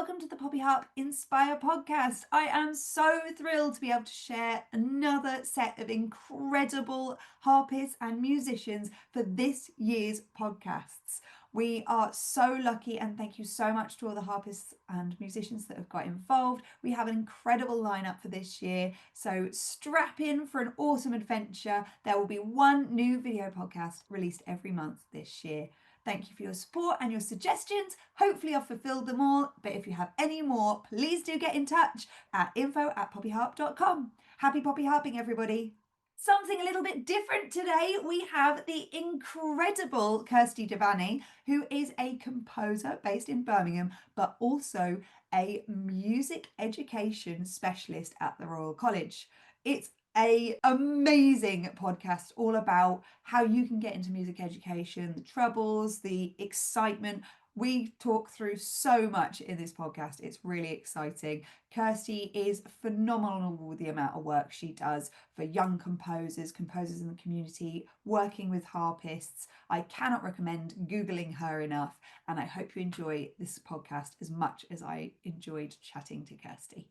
welcome to the Poppy Harp Inspire podcast. I am so thrilled to be able to share another set of incredible harpists and musicians for this year's podcasts. We are so lucky, and thank you so much to all the harpists and musicians that have got involved. We have an incredible lineup for this year, so strap in for an awesome adventure. There will be one new video podcast released every month this year. Thank you for your support and your suggestions. Hopefully I've fulfilled them all, but if you have any more, please do get in touch at info@poppyharp.com. Happy poppy harping, everybody. Something a little bit different today. We have the incredible Kirsty Devaney, who is a composer based in Birmingham, but also a music education specialist at the Royal College. It's an amazing podcast all about how you can get into music education, the troubles, the excitement. We talk through so much in this podcast. It's really exciting. Kirsty is phenomenal with the amount of work she does for young composers in the community, working with harpists. I cannot recommend Googling her enough, and I hope you enjoy this podcast as much as I enjoyed chatting to Kirsty.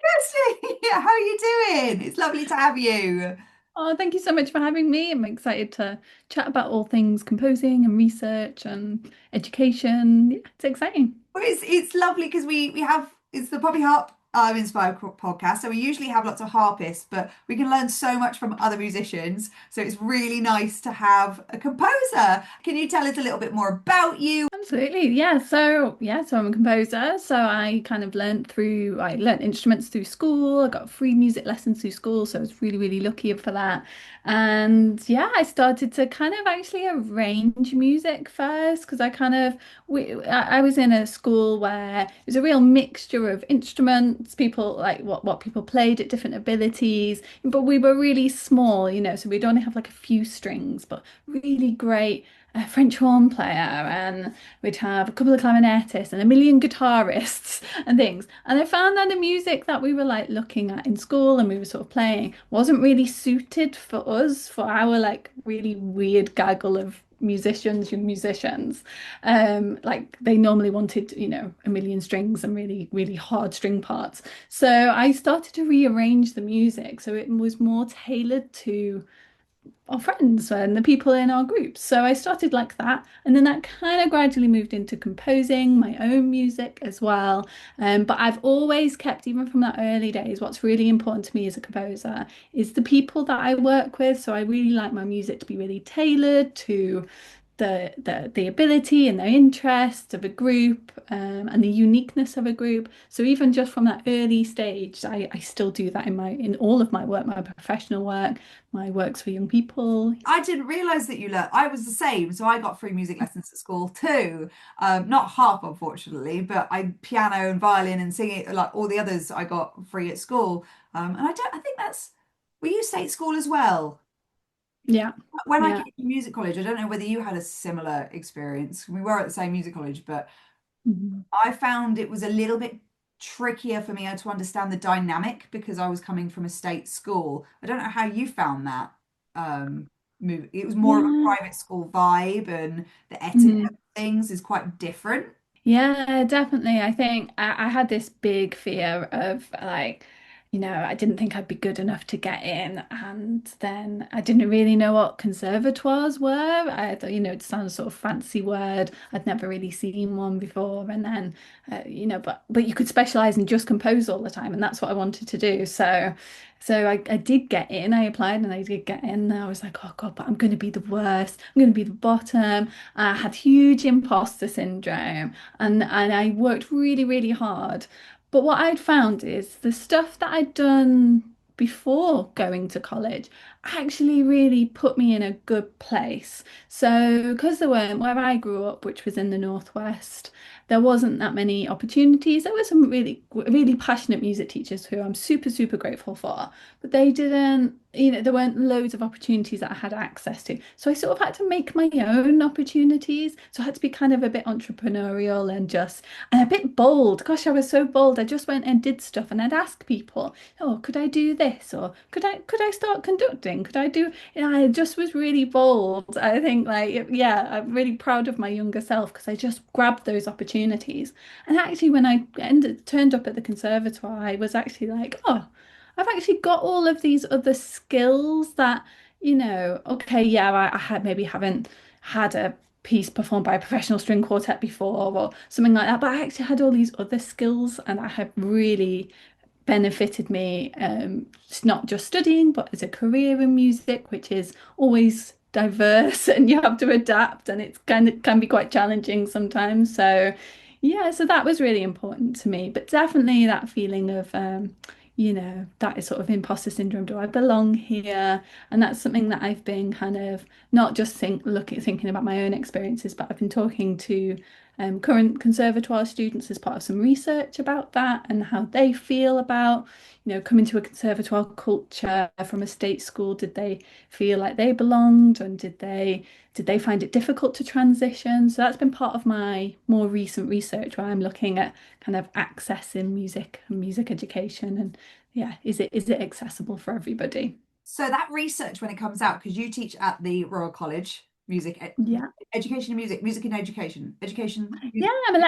Kirsty, how are you doing? It's lovely to have you. Oh, thank you so much for having me. I'm excited to chat about all things composing and research and education. Yeah, it's exciting. Well, it's lovely because we have it's the Poppy Harp Inspired podcast. So we usually have lots of harpists, but we can learn so much from other musicians. So it's really nice to have a composer. Can you tell us a little bit more about you? Absolutely. So I'm a composer. So I learned instruments through school. I got free music lessons through school. So I was really, really lucky for that. And yeah, I started to kind of actually arrange music first because I was in a school where it was a real mixture of instruments, people like what people played at different abilities, but we were really small, so we'd only have like a few strings, but really great French horn player, and we'd have a couple of clarinetists and a million guitarists and things. And I found that the music that we were like looking at in school and we were sort of playing wasn't really suited for us, for our like really weird gaggle of young musicians. Like they normally wanted, a million strings and really, really hard string parts. So I started to rearrange the music so it was more tailored to our friends and the people in our groups. So I started like that, and then that kind of gradually moved into composing my own music as well. But I've always kept, even from that early days, what's really important to me as a composer is the people that I work with. So I really like my music to be really tailored to the ability and the interest of a group, and the uniqueness of a group. So even just from that early stage, I still do that in all of my work, my professional work, my works for young people. I didn't realise that you learned. I was the same, so I got free music lessons at school too. Not harp, unfortunately, but I piano and violin and singing, like all the others, I got free at school. And I don't. I think that's. Were you state school as well? Yeah, When I yeah. came to music college, I don't know whether you had a similar experience. We were at the same music college, but Mhm. I found it was a little bit trickier for me to understand the dynamic because I was coming from a state school. I don't know how you found that move. It was more of a Yeah. private school vibe, and the etiquette Mhm. of things is quite different. Yeah, definitely. I think I had this big fear of like, I didn't think I'd be good enough to get in. And then I didn't really know what conservatoires were. I thought, it sounds sort of fancy word. I'd never really seen one before. And then, but you could specialize and just compose all the time. And that's what I wanted to do. So I did get in. I applied and I did get in. And I was like, oh God, but I'm going to be the worst. I'm going to be the bottom. I had huge imposter syndrome, and I worked really, really hard. But what I'd found is the stuff that I'd done before going to college actually really put me in a good place. So, because there weren't, where I grew up, which was in the Northwest, there wasn't that many opportunities. There were some really, really passionate music teachers who I'm super, super grateful for, but they didn't, there weren't loads of opportunities that I had access to. So I sort of had to make my own opportunities. So I had to be kind of a bit entrepreneurial and a bit bold. Gosh, I was so bold. I just went and did stuff and I'd ask people, oh, could I do this? Or could I start conducting? studying? Could I do, I just was really bold. I think like, yeah, I'm really proud of my younger self because I just grabbed those opportunities. And actually when I turned up at the conservatoire, I was actually like, oh, I've actually got all of these other skills that, okay, yeah, I had maybe haven't had a piece performed by a professional string quartet before or something like that, but I actually had all these other skills and I have really benefited me, not just studying, but as a career in music, which is always diverse and you have to adapt and it's kind of can be quite challenging sometimes. So yeah, so that was really important to me. But definitely that feeling of that is sort of imposter syndrome. Do I belong here? And that's something that I've been kind of not just thinking about my own experiences, but I've been talking to current conservatoire students as part of some research about that and how they feel about, coming to a conservatoire culture from a state school. Did they feel like they belonged, and did they find it difficult to transition? So that's been part of my more recent research where I'm looking at kind of access in music and music education and yeah, is it accessible for everybody? So that research, when it comes out, because you teach at the Royal College, Yeah. education and music and education, Yeah, music. I'm a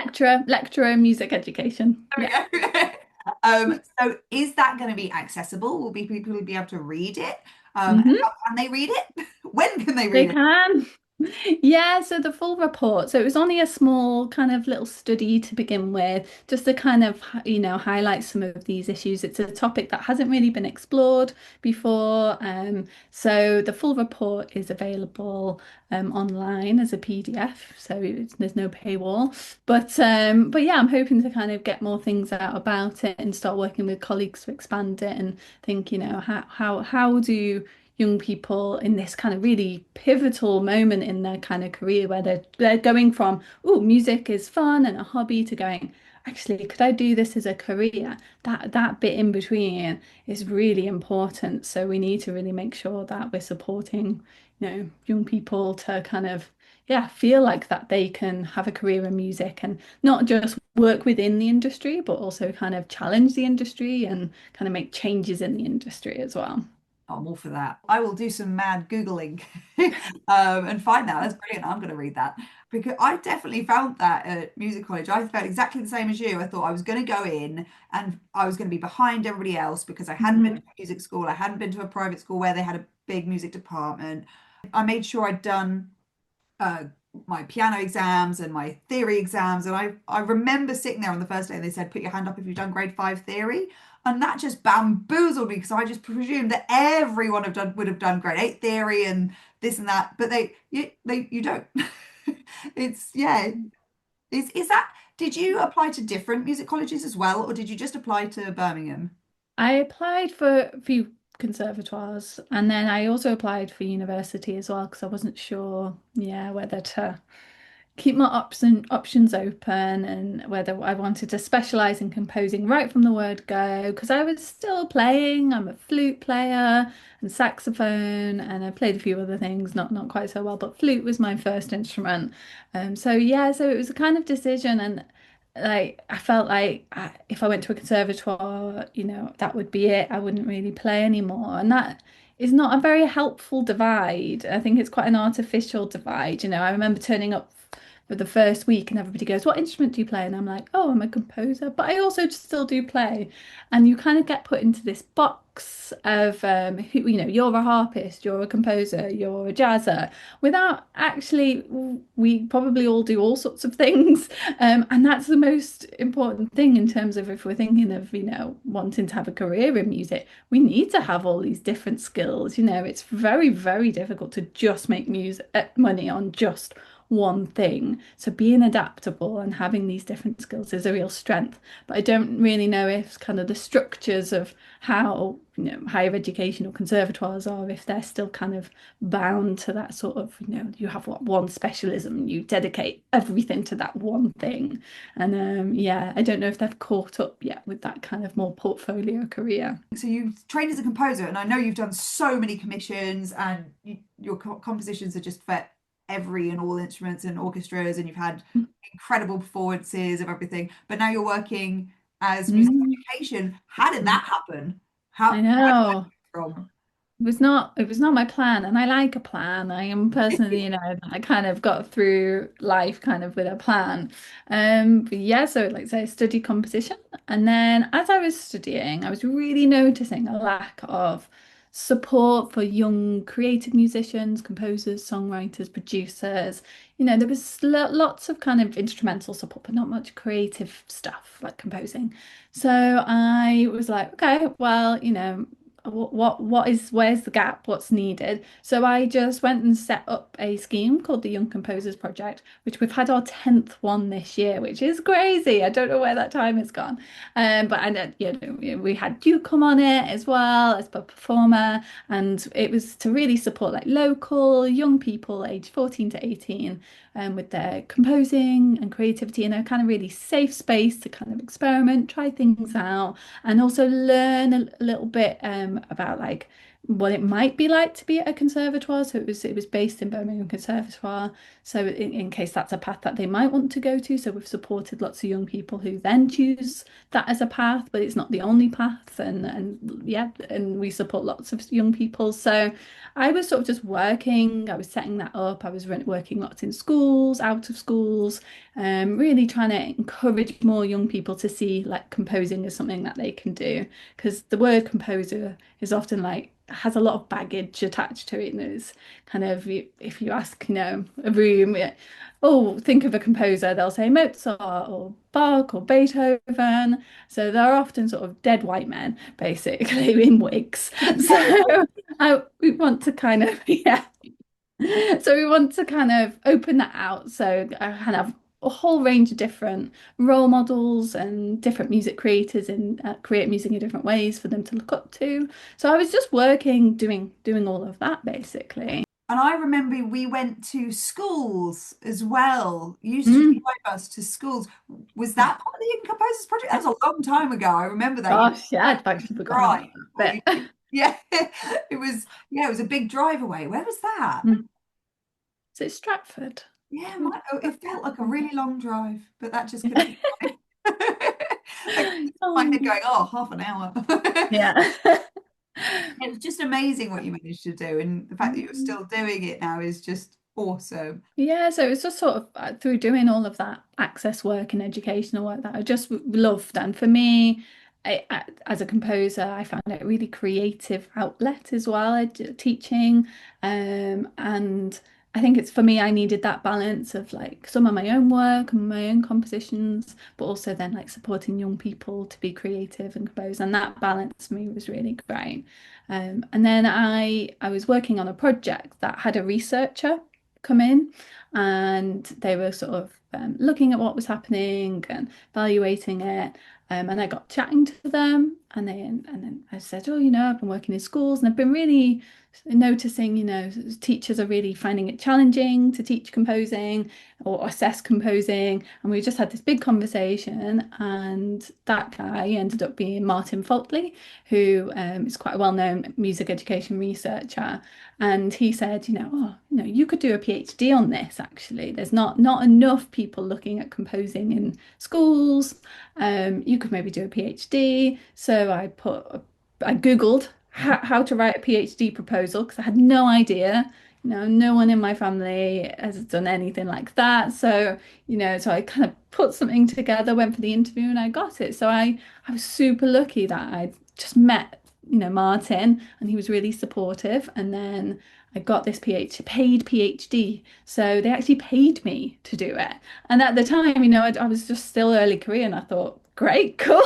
lecturer in music education. There Yeah. we go. So is that going to be accessible? Will be people will be able to read it? Hmm. How can they read it? When can they They read it? can. Yeah, so the full report. So it was only a small kind of little study to begin with, just to kind of, highlight some of these issues. It's a topic that hasn't really been explored before. So the full report is available online as a PDF, so there's no paywall. But yeah, I'm hoping to kind of get more things out about it and start working with colleagues to expand it and think, how do young people in this kind of really pivotal moment in their kind of career where they're going from, oh, music is fun and a hobby to going, actually, could I do this as a career? That bit in between is really important. So we need to really make sure that we're supporting, young people to kind of yeah, feel like that they can have a career in music and not just work within the industry, but also kind of challenge the industry and kind of make changes in the industry as well. I'm all for that. I will do some mad Googling and find that. That's brilliant. I'm going to read that because I definitely found that at music college. I felt exactly the same as you. I thought I was going to go in and I was going to be behind everybody else because I hadn't been to Mhm. a music school. I hadn't been to a private school where they had a big music department. I made sure I'd done uh, my piano exams and my theory exams. And I remember sitting there on the first day and they said, put your hand up if you've done grade five theory. And that just bamboozled me because I just presumed that everyone would have done grade eight theory and this and that. But you don't. It's yeah. Is that did you apply to different music colleges as well, or did you just apply to Birmingham? I applied for a few conservatoires and then I also applied for university as well because I wasn't sure, yeah, whether to keep my options open and whether I wanted to specialize in composing right from the word go because I was still playing. I'm a flute player and saxophone and I played a few other things, not quite so well, but flute was my first instrument. So yeah, so it was a kind of decision and like I felt like if I went to a conservatoire, that would be it. I wouldn't really play anymore. And that is not a very helpful divide. I think it's quite an artificial divide. I remember turning up for the first week and everybody goes, what instrument do you play? And I'm like, oh, I'm a composer, but I also still do play. And you kind of get put into this box of, you're a harpist, you're a composer, you're a jazzer, without actually, we probably all do all sorts of things. And that's the most important thing in terms of if we're thinking of, wanting to have a career in music, we need to have all these different skills. It's very, very difficult to just make music money on just one thing. So being adaptable and having these different skills is a real strength. But I don't really know if kind of the structures of how, higher education or conservatoires are, if they're still kind of bound to that sort of, you have one specialism, you dedicate everything to that one thing. And yeah, I don't know if they've caught up yet with that kind of more portfolio career. So you trained as a composer, and I know you've done so many commissions, and your compositions are just for every and all instruments and orchestras, and you've had incredible performances of everything. But now you're working as music Mm, education. How did that happen? How I where did that know. come from? it was not my plan, and I like a plan. I am personally, I kind of got through life kind of with a plan. But yeah, so like I say, I studied composition, and then as I was studying, I was really noticing a lack of support for young creative musicians, composers, songwriters, producers. There was lots of kind of instrumental support, but not much creative stuff like composing. So I was like, okay, well, where's the gap? What's needed? So I just went and set up a scheme called the Young Composers Project, which we've had our 10th one this year, which is crazy. I don't know where that time has gone. But I know, we had you come on it as well as a performer, and it was to really support like local young people aged 14 to 18 with their composing and creativity in a kind of really safe space to kind of experiment, try things out, and also learn a little bit about like what it might be like to be at a conservatoire. So it was based in Birmingham Conservatoire. So in case that's a path that they might want to go to. So we've supported lots of young people who then choose that as a path, but it's not the only path. And yeah, and we support lots of young people. So I was sort of just working, I was setting that up. I was working lots in schools, out of schools, really trying to encourage more young people to see like composing as something that they can do. Because the word composer is often like has a lot of baggage attached to it. And it's kind of if you ask, a room, oh, think of a composer, they'll say Mozart or Bach or Beethoven. So they're often sort of dead white men, basically, in wigs. So we want to kind of, yeah. So we want to kind of open that out. So I kind of have a whole range of different role models and different music creators and create music in different ways for them to look up to. So I was just working, doing all of that basically. And I remember we went to schools as well. You used to Mm, drive us to schools. Was that part of the Young Composers Project? That was a long time ago. I remember that. You gosh, yeah, I'd actually forgotten drive. about Or that bit. yeah, it was a big drive away. Where was that? Mm. So it's Stratford. Yeah, it felt like a really long drive, but that just could have been mine. Like my head Oh, going, oh, half an hour. yeah. It was just amazing what you managed to do, and the fact that you're still doing it now is just awesome. Yeah, so it was just sort of through doing all of that access work and educational work that I just loved. And for me, as a composer, I found it a really creative outlet as well, teaching. And I think it's for me, I needed that balance of like some of my own work and my own compositions, but also then like supporting young people to be creative and compose. And that balance for me was really great. And then I was working on a project that had a researcher come in and they were sort of looking at what was happening and evaluating it. And I got chatting to them and then I said, oh, I've been working in schools and I've been really noticing, teachers are really finding it challenging to teach composing or assess composing. And we just had this big conversation and that guy ended up being Martin Faltley, who is quite a well-known music education researcher. And he said, you could do a PhD on this actually. There's not enough people looking at composing in schools. You could maybe do a PhD. So I Googled how to write a PhD proposal because I had no idea. No one in my family has done anything like that. So I kind of put something together, went for the interview and I got it. So I was super lucky that I just met Martin, and he was really supportive. And then I got this paid PhD. So they actually paid me to do it. And at the time, I was just still early career, and I thought, great, cool.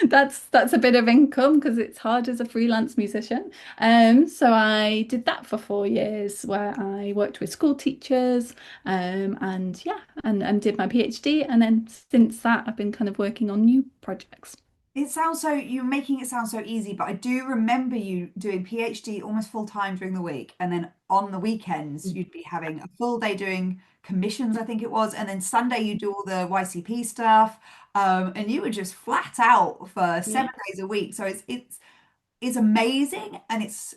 That's a bit of income because it's hard as a freelance musician. So I did that for 4 years, where I worked with school teachers, and yeah, and did my PhD. And then since that, I've been kind of working on new projects. It sounds so, you're making it sound so easy, but I do remember you doing PhD almost full time during the week. And then on the weekends, you'd be having a full day doing commissions, I think it was. And then Sunday, you do all the YCP stuff. And you were just flat out for Yeah. 7 days a week. So it's amazing and it's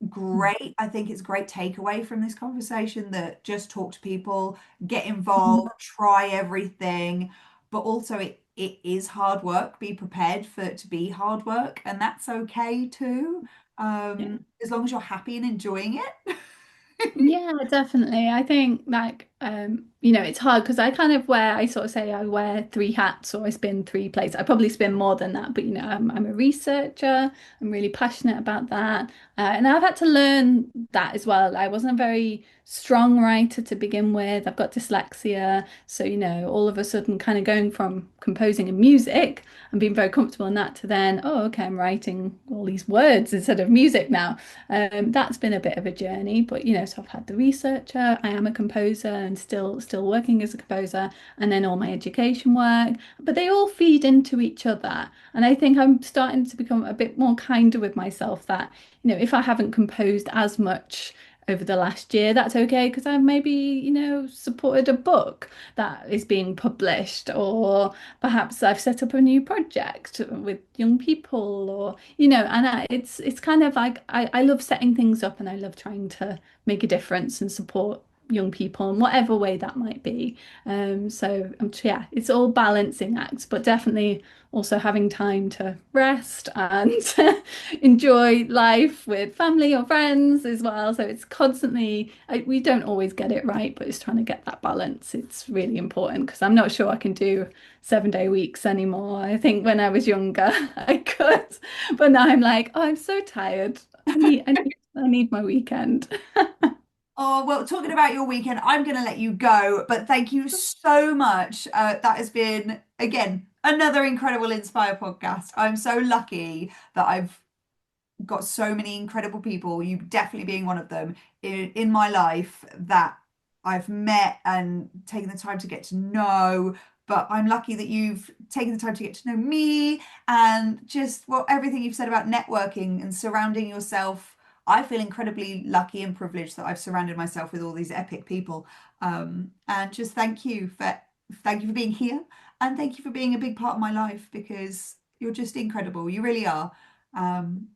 great. I think it's a great takeaway from this conversation that just talk to people, get Mhm. involved, try everything. but also it is hard work. Be prepared for it to be hard work, and that's okay too, Yeah. as long as you're happy and enjoying it. Yeah, definitely. I think like it's hard because I kind of wear I sort of say I wear three hats or I spin three plates. I probably spin more than that, but I'm a researcher. I'm really passionate about that. And I've had to learn that as well. I wasn't a very strong writer to begin with. I've got dyslexia, so all of a sudden kind of going from composing and music and being very comfortable in that to then, oh, okay, I'm writing all these words instead of music now. That's been a bit of a journey, but so I've had the researcher, I am a composer and still working as a composer, and then all my education work, but they all feed into each other. And I think I'm starting to become a bit more kinder with myself that, if I haven't composed as much over the last year, that's okay because I've maybe, supported a book that is being published, or perhaps I've set up a new project with young people, or and it's kind of like I love setting things up and I love trying to make a difference and support young people in whatever way that might be. So yeah, it's all balancing acts, but definitely also having time to rest and enjoy life with family or friends as well. So it's constantly, we don't always get it right, but it's trying to get that balance. It's really important because I'm not sure I can do 7-day weeks anymore. I think when I was younger, I could, but now I'm like, oh, I'm so tired. I need my weekend. Oh, well, talking about your weekend, I'm going to let you go, but thank you so much. That has been, again, another incredible Inspire podcast. I'm so lucky that I've got so many incredible people, you definitely being one of them, in my life that I've met and taken the time to get to know. But I'm lucky that you've taken the time to get to know me, and just well, everything you've said about networking and surrounding yourself. I feel incredibly lucky and privileged that I've surrounded myself with all these epic people. And just thank you for being here, and thank you for being a big part of my life, because you're just incredible. You really are. Um,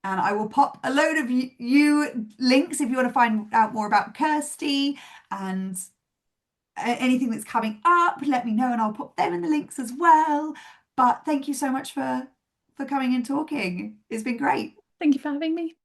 and I will pop a load of you links if you want to find out more about Kirsty and anything that's coming up. Let me know and I'll pop them in the links as well. But thank you so much for coming and talking. It's been great. Thank you for having me.